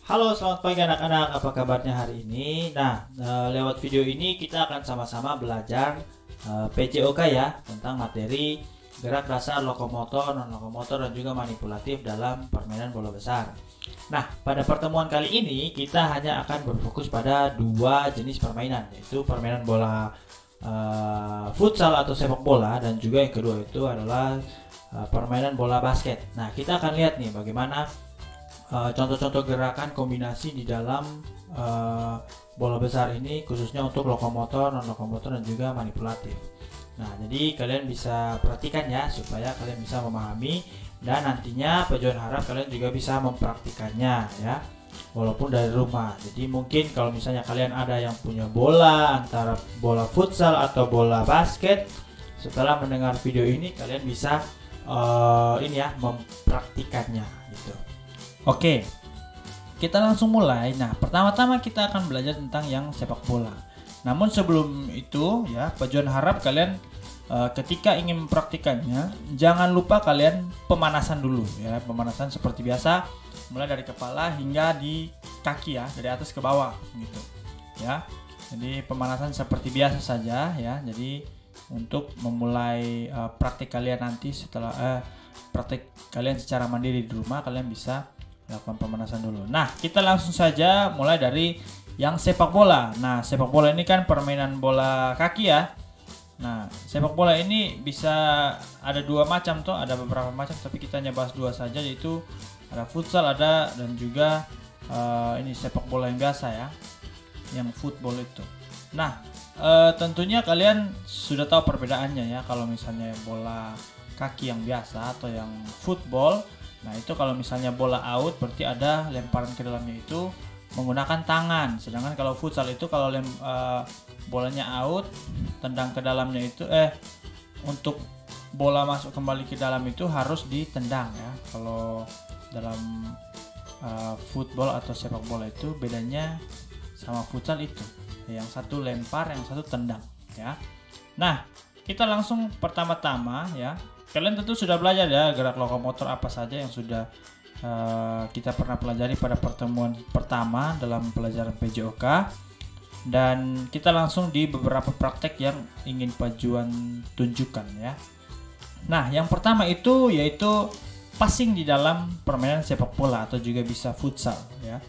Halo, selamat pagi anak-anak. Apa kabarnya hari ini? Lewat video ini kita akan sama-sama belajar PJOK ya, tentang materi gerak dasar lokomotor, non-lokomotor, dan juga manipulatif dalam permainan bola besar. Nah, pada pertemuan kali ini kita hanya akan berfokus pada dua jenis permainan, yaitu permainan bola futsal atau sepak bola, dan juga yang kedua itu adalah permainan bola basket. Nah, kita akan lihat nih bagaimana contoh-contoh gerakan kombinasi di dalam bola besar ini, khususnya untuk lokomotor, non-lokomotor, dan juga manipulatif. Nah, jadi kalian bisa perhatikan ya, supaya kalian bisa memahami, dan nantinya Pajuan harap kalian juga bisa mempraktikannya ya, walaupun dari rumah. Jadi mungkin kalau misalnya kalian ada yang punya bola, antara bola futsal atau bola basket, setelah mendengar video ini kalian bisa mempraktikannya gitu. Oke, kita langsung mulai. Nah, pertama-tama kita akan belajar tentang yang sepak bola. Namun sebelum itu ya, Pajuan harap kalian ketika ingin mempraktikannya, jangan lupa kalian pemanasan dulu ya. Pemanasan seperti biasa, mulai dari kepala hingga di kaki ya, dari atas ke bawah gitu ya. Jadi pemanasan seperti biasa saja ya. Jadi untuk memulai praktik kalian nanti, setelah praktik kalian secara mandiri di rumah, kalian bisa lakukan pemanasan dulu. Nah, kita langsung saja mulai dari yang sepak bola. Nah, sepak bola ini kan permainan bola kaki ya. Nah, sepak bola ini bisa ada dua macam tuh, ada beberapa macam, tapi kita hanya bahas dua saja, yaitu ada futsal ada, dan juga ini sepak bola yang biasa ya, yang football itu. Nah, tentunya kalian sudah tahu perbedaannya ya, kalau misalnya bola kaki yang biasa atau yang football. Nah, itu kalau misalnya bola out berarti ada lemparan ke dalamnya itu menggunakan tangan. Sedangkan kalau futsal itu kalau bolanya out, tendang ke dalamnya itu untuk bola masuk kembali ke dalam itu harus ditendang ya. Kalau dalam football atau sepak bola itu bedanya sama futsal itu. Yang satu lempar, yang satu tendang ya. Nah, kita langsung pertama-tama ya. Kalian tentu sudah belajar ya gerak lokomotor apa saja yang sudah kita pernah pelajari pada pertemuan pertama dalam pelajaran PJOK, dan kita langsung di beberapa praktek yang ingin Pajuan tunjukkan ya. Nah, yang pertama itu yaitu passing di dalam permainan sepak bola atau juga bisa futsal ya.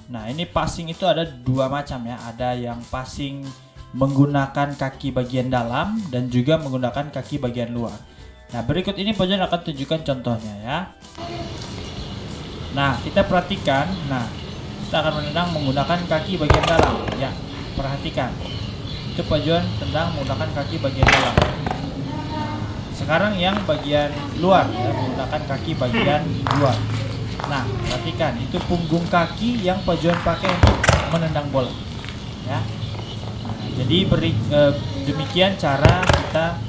Nah, ini passing itu ada dua macam ya. Ada yang passing menggunakan kaki bagian dalam dan juga menggunakan kaki bagian luar. Nah, berikut ini Pajuan akan tunjukkan contohnya ya. Nah, kita perhatikan. Nah, kita akan menendang menggunakan kaki bagian dalam ya. Perhatikan. Itu Pajuan tendang menggunakan kaki bagian dalam. Sekarang yang bagian luar ya, menggunakan kaki bagian luar. Nah, perhatikan, itu punggung kaki yang Pajuan pakai untuk menendang bola ya. Nah, jadi demikian cara kita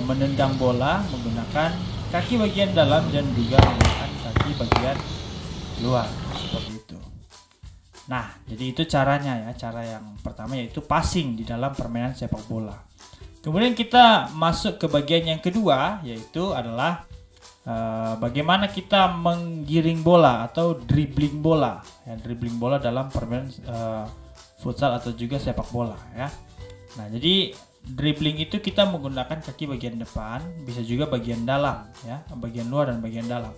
menendang bola menggunakan kaki bagian dalam dan juga menggunakan kaki bagian luar seperti itu. Nah, jadi itu caranya ya. Cara yang pertama yaitu passing di dalam permainan sepak bola. Kemudian kita masuk ke bagian yang kedua, yaitu adalah bagaimana kita menggiring bola atau dribbling bola ya, dribbling bola dalam permainan futsal atau juga sepak bola ya. Nah, jadi dribbling itu kita menggunakan kaki bagian depan, bisa juga bagian dalam ya, bagian luar dan bagian dalam.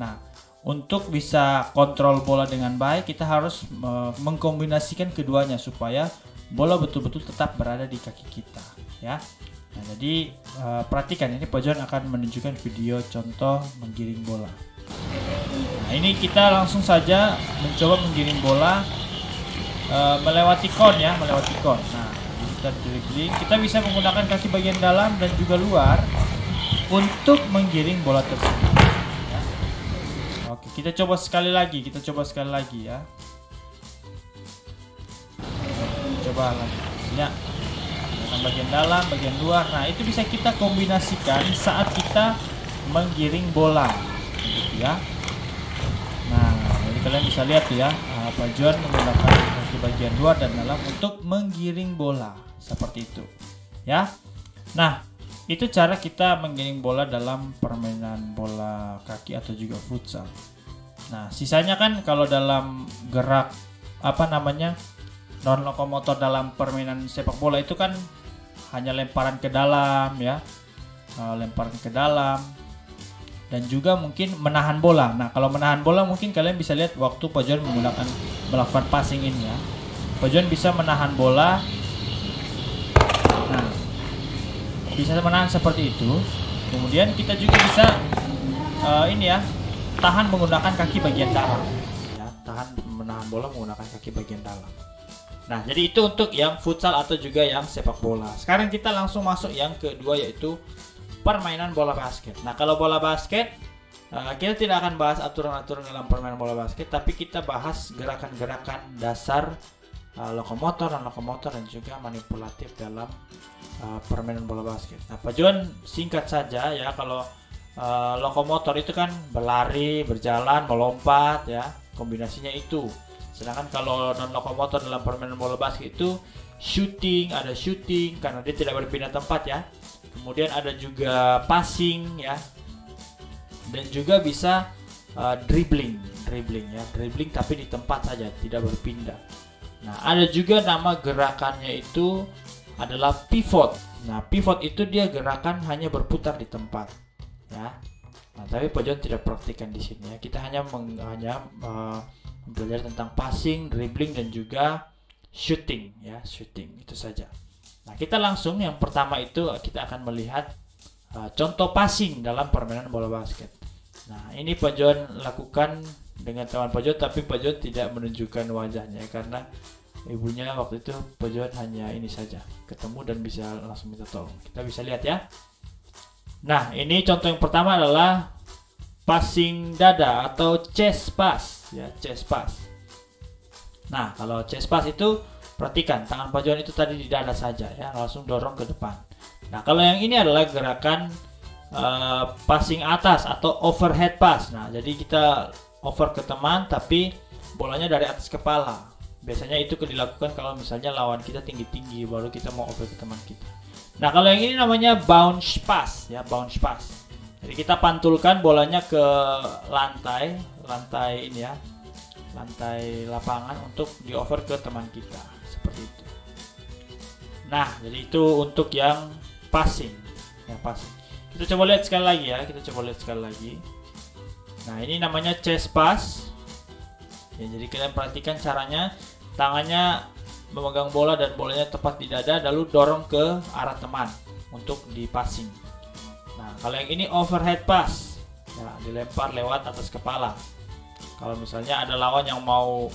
Nah, untuk bisa kontrol bola dengan baik, kita harus mengkombinasikan keduanya supaya bola betul-betul tetap berada di kaki kita ya. Nah, jadi perhatikan, ini Pajuan akan menunjukkan video contoh menggiring bola. Nah, ini kita langsung saja mencoba menggiring bola melewati kon ya, melewati kon. Nah, kita dribbling, kita bisa menggunakan kaki bagian dalam dan juga luar untuk menggiring bola tersebut ya. Oke, kita coba sekali lagi, ya. Coba lagi ya, bagian dalam, bagian luar. Nah, itu bisa kita kombinasikan saat kita menggiring bola gitu ya. Nah, jadi kalian bisa lihat ya, Pajuan menggunakan kaki bagian luar dan dalam untuk menggiring bola seperti itu ya. Nah, itu cara kita menggiring bola dalam permainan bola kaki atau juga futsal. Nah, sisanya kan kalau dalam gerak non lokomotor dalam permainan sepak bola itu kan hanya lemparan ke dalam ya, lemparan ke dalam, dan juga mungkin menahan bola. Nah, kalau menahan bola mungkin kalian bisa lihat waktu Pajon melakukan passing ini ya. Pajon bisa menahan bola. Nah, bisa menahan seperti itu. Kemudian kita juga bisa tahan menggunakan kaki bagian dalam. Ya, tahan menahan bola menggunakan kaki bagian dalam. Nah, jadi itu untuk yang futsal atau juga yang sepak bola. Sekarang kita langsung masuk yang kedua, yaitu permainan bola basket. Nah, kalau bola basket, kita tidak akan bahas aturan-aturan dalam permainan bola basket, tapi kita bahas gerakan-gerakan dasar lokomotor, non-lokomotor, dan juga manipulatif dalam permainan bola basket. Nah, Pak John singkat saja ya, kalau lokomotor itu kan berlari, berjalan, melompat ya, kombinasinya itu. Sedangkan kalau non lokomotor dalam permainan bola basket itu ada shooting karena dia tidak berpindah tempat ya. Kemudian ada juga passing ya. Dan juga bisa dribbling ya, dribbling tapi di tempat saja, tidak berpindah. Nah, ada juga nama gerakannya itu adalah pivot. Nah, pivot itu dia gerakan hanya berputar di tempat ya. Nah, tapi Pak John tidak praktikkan di sini ya. Kita hanya belajar tentang passing, dribbling, dan juga shooting ya, shooting itu saja. Nah, kita langsung yang pertama itu kita akan melihat contoh passing dalam permainan bola basket. Nah, ini Pak John lakukan dengan teman Pak John, tapi Pak John tidak menunjukkan wajahnya karena ibunya waktu itu Pak John hanya ini saja, ketemu dan bisa langsung minta tolong. Kita bisa lihat ya. Nah, ini contoh yang pertama adalah passing dada atau chest pass ya, chest pass. Nah, kalau chest pass itu perhatikan tangan Pak John itu tadi di dada saja ya, langsung dorong ke depan. Nah, kalau yang ini adalah gerakan passing atas atau overhead pass. Nah, jadi kita over ke teman tapi bolanya dari atas kepala. Biasanya itu dilakukan kalau misalnya lawan kita tinggi-tinggi, baru kita mau over ke teman kita. Nah, kalau yang ini namanya bounce pass ya, bounce pass. Jadi kita pantulkan bolanya ke lantai ini ya, lantai lapangan untuk di-over ke teman kita seperti itu. Nah, jadi itu untuk yang passing ya, passing. Kita coba lihat sekali lagi ya, Nah, ini namanya chest pass ya. Jadi kalian perhatikan caranya, tangannya memegang bola dan bolanya tepat di dada, lalu dorong ke arah teman untuk di passing. Nah, kalau yang ini overhead pass ya, dilempar lewat atas kepala. Kalau misalnya ada lawan yang mau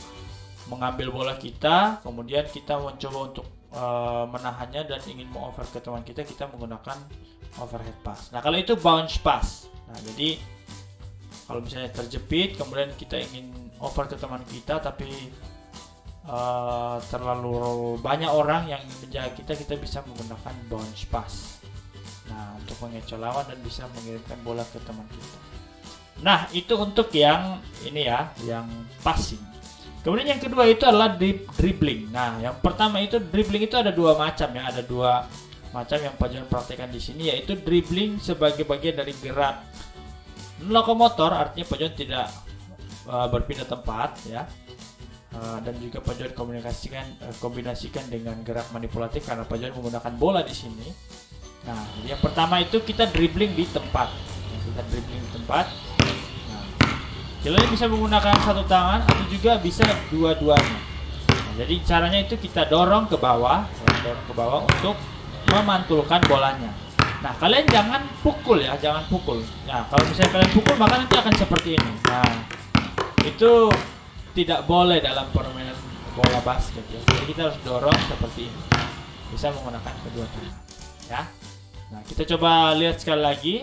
mengambil bola kita, kemudian kita mencoba untuk menahannya dan ingin mau over ke teman kita, kita menggunakan overhead pass. Nah, kalau itu bounce pass. Nah, jadi kalau misalnya terjepit kemudian kita ingin over ke teman kita tapi terlalu banyak orang yang menjaga kita, kita bisa menggunakan bounce pass. Nah, untuk mengecoh lawan dan bisa mengirimkan bola ke teman kita. Nah, itu untuk yang ini ya, yang passing. Kemudian yang kedua itu adalah dribbling. Nah, yang pertama itu dribbling itu ada dua macam ya, ada dua macam yang Pak John praktekkan di sini, yaitu dribbling sebagai bagian dari gerak lokomotor, artinya Pak John tidak berpindah tempat ya. Dan juga Pak John kombinasikan dengan gerak manipulatif karena Pak John menggunakan bola di sini. Nah, jadi yang pertama itu kita dribbling di tempat. Kita dribbling di tempat. Nah, kalian bisa menggunakan satu tangan atau juga bisa dua-duanya. Nah, jadi caranya itu kita dorong ke bawah, untuk memantulkan bolanya. Nah, kalian jangan pukul ya, jangan pukul. Nah, kalau misalnya kalian pukul maka nanti akan seperti ini. Nah, itu tidak boleh dalam permainan bola basket ya. Jadi kita harus dorong seperti ini. Bisa menggunakan kedua tangan ya. Nah, kita coba lihat sekali lagi.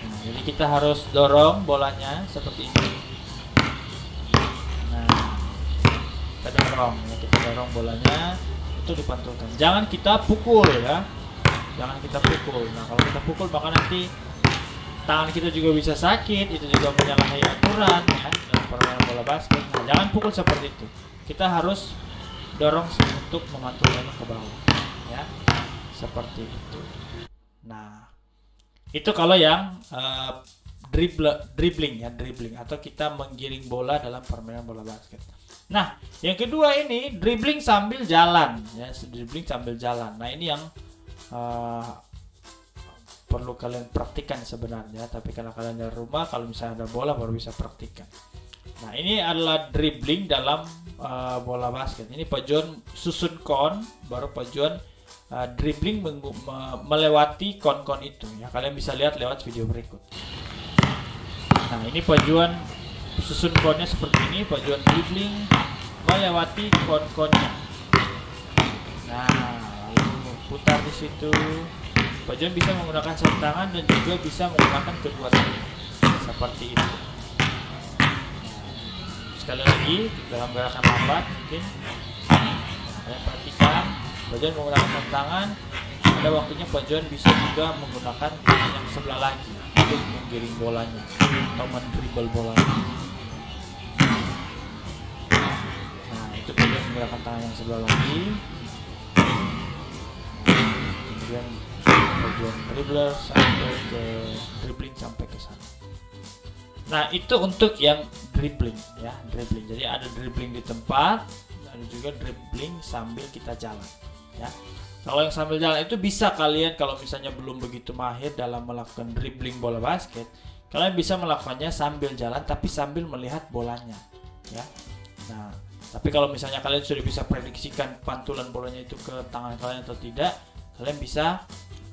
Nah, jadi kita harus dorong bolanya seperti ini. Nah, kita dorong bolanya itu dipantulkan. Jangan kita pukul ya. Jangan kita pukul. Nah, kalau kita pukul maka nanti tangan kita juga bisa sakit, itu juga menyalahi aturan ya dalam permainan bola basket. Nah, jangan pukul seperti itu. Kita harus dorong untuk memantulkannya ke bawah ya. Seperti itu. Nah, itu kalau yang dribbling atau kita menggiring bola dalam permainan bola basket. Nah, yang kedua ini dribbling sambil jalan ya, dribbling sambil jalan. Nah, ini yang perlu kalian praktikkan sebenarnya, tapi karena kalian dari rumah, kalau misalnya ada bola baru bisa praktikkan. Nah, ini adalah dribbling dalam bola basket. Ini Pak John susun kon, baru Pak John dribbling melewati kon-kon itu ya. Kalian bisa lihat lewat video berikut. Nah, ini Pak John susun konnya seperti ini. Pak John dribbling melewati kon-konnya. Nah, lalu putar di situ. Pak John bisa menggunakan satu tangan dan juga bisa menggunakan kedua tangan seperti itu. Sekali lagi dalam gerakan lambat mungkin. Kalian perhatikan, Pak John menggunakan satu tangan. Ada waktunya Pak John bisa juga menggunakan tangan yang sebelah lagi untuk menggiring bolanya atau mendribble bolanya. Nah, itu Pak John menggunakan tangan yang sebelah lagi. Kemudian bagian dribbler sampai ke dribbling sampai ke sana. Nah, itu untuk yang dribbling ya, dribbling. Jadi ada dribbling di tempat, ada juga dribbling sambil kita jalan ya. Kalau yang sambil jalan itu bisa kalian, kalau misalnya belum begitu mahir dalam melakukan dribbling bola basket, kalian bisa melakukannya sambil jalan tapi sambil melihat bolanya ya. Nah, tapi kalau misalnya kalian sudah bisa prediksikan pantulan bolanya itu ke tangan kalian atau tidak, kalian bisa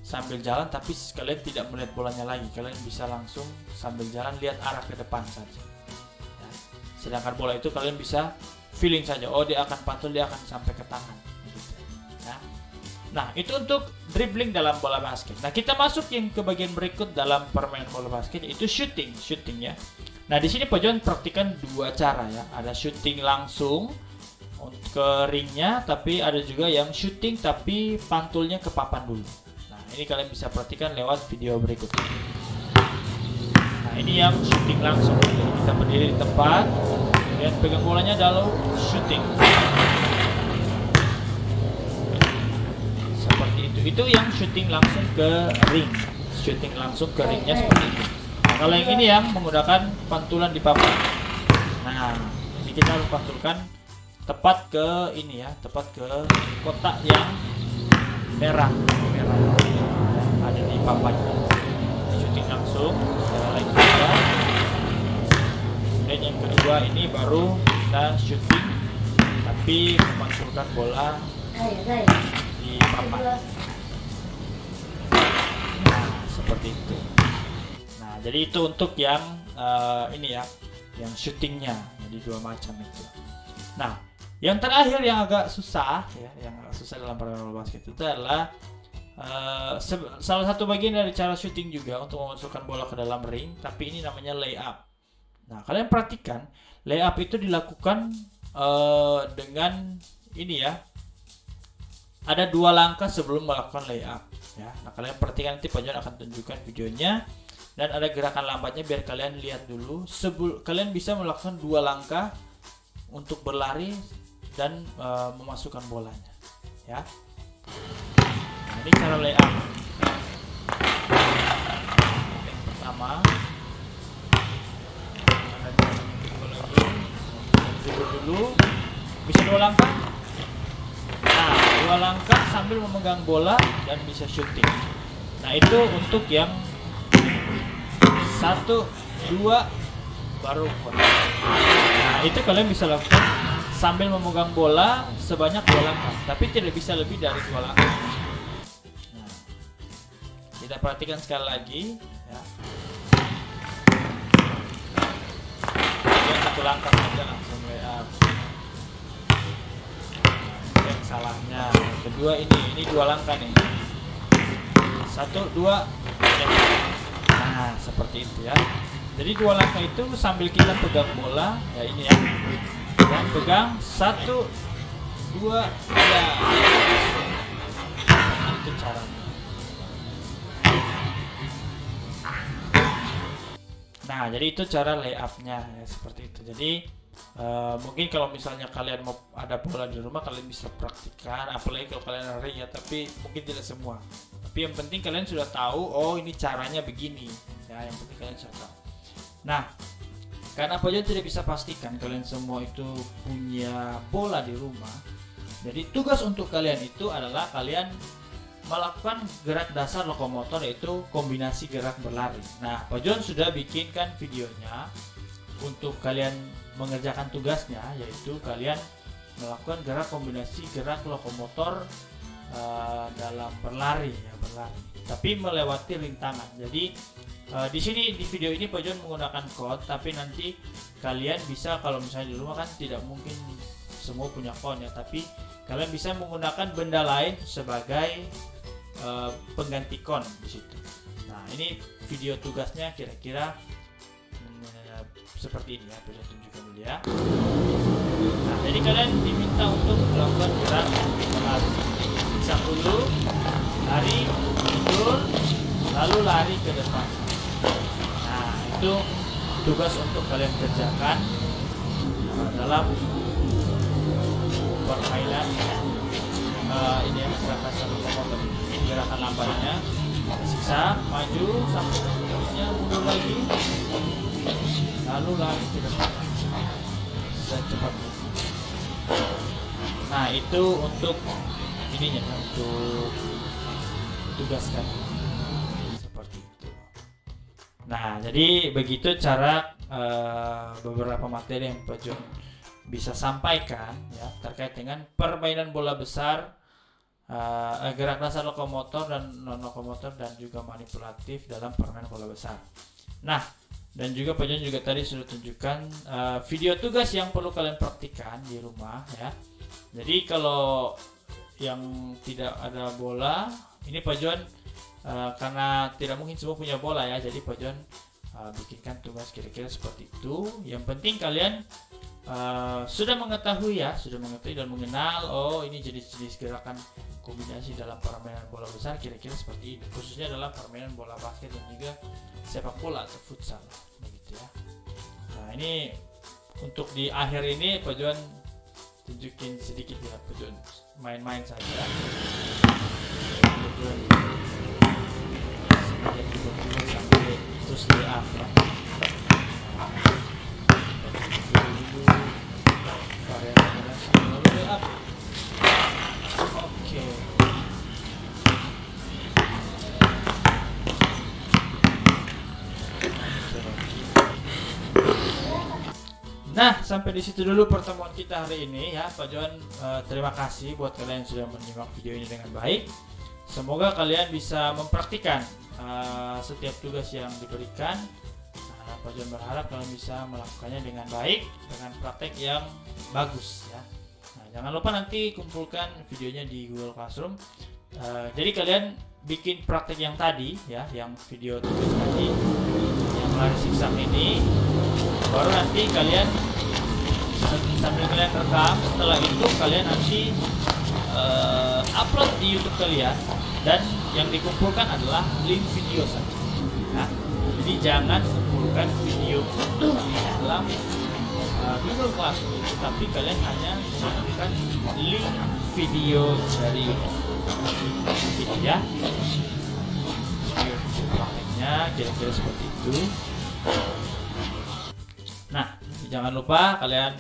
sambil jalan tapi kalian tidak melihat bolanya lagi. Kalian bisa langsung sambil jalan lihat arah ke depan saja ya. Sedangkan bola itu kalian bisa feeling saja, oh dia akan pantul, dia akan sampai ke tangan gitu ya. Nah, itu untuk dribbling dalam bola basket. Nah, kita masuk yang ke bagian berikut dalam permainan bola basket, itu shooting ya. Nah, di sini Pak John praktikan dua cara ya. Ada shooting langsung ke ringnya, tapi ada juga yang shooting tapi pantulnya ke papan dulu. Ini kalian bisa perhatikan lewat video berikut ini. Nah, ini yang shooting langsung. Jadi kita berdiri di tempat, kemudian pegang bolanya lalu shooting. Seperti itu. Itu yang shooting langsung ke ring. Shooting langsung ke ringnya seperti itu. Nah, kalau yang ini yang menggunakan pantulan di papan. Nah, ini kita harus pantulkan tepat ke ini ya, tepat ke kotak yang merah ada di papan. Shooting langsung secara lagi juga. Dan yang kedua ini baru kita shooting tapi memantulkan bola di papan. Nah, seperti itu. Nah, jadi itu untuk yang ini ya, yang shootingnya. Jadi dua macam itu. Nah, yang terakhir yang agak susah ya, yang agak susah dalam permainan bola basket itu adalah salah satu bagian dari cara shooting juga untuk memasukkan bola ke dalam ring, tapi ini namanya layup. Nah, kalian perhatikan layup itu dilakukan dengan ini ya, ada dua langkah sebelum melakukan layup ya. Nah, kalian perhatikan, nanti Pak John akan tunjukkan videonya dan ada gerakan lambatnya biar kalian lihat dulu. Kalian bisa melakukan dua langkah untuk berlari dan memasukkan bolanya ya. Nah, ini cara layup. Yang pertama dulu bisa dua langkah. Nah, dua langkah sambil memegang bola dan bisa shooting. Nah, itu untuk yang 1, 2 baru. Nah, itu kalian bisa lakukan sambil memegang bola sebanyak 2 langkah, tapi tidak bisa lebih dari 2 langkah. Nah, kita perhatikan sekali lagi ya. Yang 1 langkah saja langsung layup. Yang salahnya. Kedua ini 2 langkah nih. 1, 2. Nah, seperti itu ya. Jadi 2 langkah itu sambil kita pegang bola ya, ini ya. Dan pegang 1, 2, 3. Itu caranya. Nah, jadi itu cara layupnya ya, seperti itu. Jadi mungkin kalau misalnya kalian mau ada bola di rumah, kalian bisa praktikkan, apalagi kalau kalian lari ya, tapi mungkin tidak semua. Tapi yang penting kalian sudah tahu, oh ini caranya begini ya. ya, yang penting kalian bisa tahu. Nah, karena Pak Jon tidak bisa pastikan kalian semua itu punya bola di rumah, jadi tugas untuk kalian itu adalah kalian melakukan gerak dasar lokomotor, yaitu kombinasi gerak berlari. Nah, Pak Jon sudah bikinkan videonya untuk kalian mengerjakan tugasnya, yaitu kalian melakukan gerak kombinasi gerak lokomotor dalam berlari, ya, berlari, tapi melewati rintangan. Jadi di sini di video ini Pak Jon menggunakan code, tapi nanti kalian bisa, kalau misalnya di rumah kan tidak mungkin semua punya kon ya, tapi kalian bisa menggunakan benda lain sebagai pengganti kon di situ. Nah, ini video tugasnya kira-kira seperti ini ya, Pak Jon tunjukkan dulu ya. Nah, jadi kalian diminta untuk melakukan gerak berlari. Bisa dulu, lari, mundur, lalu lari ke depan. Nah, itu tugas untuk kalian kerjakan dalam permainan ini ya, gerakan satu lokomotor. Ini gerakan lambatnya, siksa, maju sampai seterusnya, mundur lagi, lalu lari ke depan secepat mungkin. Nah, itu untuk ininya, untuk tugas kan seperti itu. Nah, jadi begitu cara beberapa materi yang Pak Jon bisa sampaikan ya terkait dengan permainan bola besar, gerak dasar lokomotor dan non lokomotor, dan juga manipulatif dalam permainan bola besar. Nah, dan juga Pak Jon juga tadi sudah tunjukkan video tugas yang perlu kalian praktikan di rumah ya. Jadi kalau yang tidak ada bola, ini Pak Jon karena tidak mungkin semua punya bola ya, jadi Pak Jon bikinkan tugas kira-kira seperti itu. Yang penting kalian sudah mengetahui ya, sudah mengetahui dan mengenal, oh ini jenis-jenis gerakan kombinasi dalam permainan bola besar kira-kira seperti ini, khususnya dalam permainan bola basket dan juga sepak bola atau futsal begitu ya. Nah, ini untuk di akhir ini Pak Jon tunjukin sedikit ya, Pak Jon main-main saja. Pak Jon sampai terus di up ya. Oke. Nah, sampai di situ dulu pertemuan kita hari ini ya, Pak Jon. Terima kasih buat kalian yang sudah menyimak video ini dengan baik. Semoga kalian bisa mempraktikkan setiap tugas yang diberikan. Nah, Pak Jon berharap kalian bisa melakukannya dengan baik, dengan praktek yang bagus ya. Nah, jangan lupa nanti kumpulkan videonya di Google Classroom. Jadi kalian bikin praktek yang tadi ya, yang video tugas tadi, yang lari siksa ini, baru nanti kalian sambil kalian rekam. Setelah itu kalian nanti upload di YouTube kalian, dan yang dikumpulkan adalah link video saja. Nah, jadi jangan kumpulkan video dalam Google Classroom, tapi kalian hanya menggunakan link video dari YouTube. Gitu ya. Video prakteknya kira-kira seperti itu. Nah, jangan lupa kalian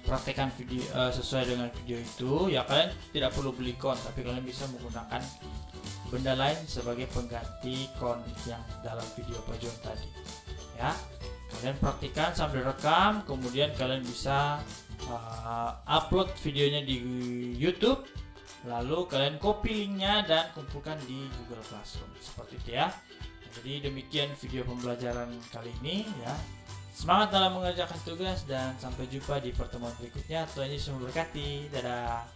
praktekkan video sesuai dengan video itu ya. Kalian tidak perlu beli kon, tapi kalian bisa menggunakan benda lain sebagai pengganti kon yang dalam video Pak Jon tadi ya. Kalian praktikkan sambil rekam, kemudian kalian bisa upload videonya di YouTube, lalu kalian copy linknya dan kumpulkan di Google Classroom seperti itu ya. Jadi demikian video pembelajaran kali ini ya. Semangat dalam mengerjakan tugas dan sampai jumpa di pertemuan berikutnya. Tuhan Yesus memberkati. Dadah.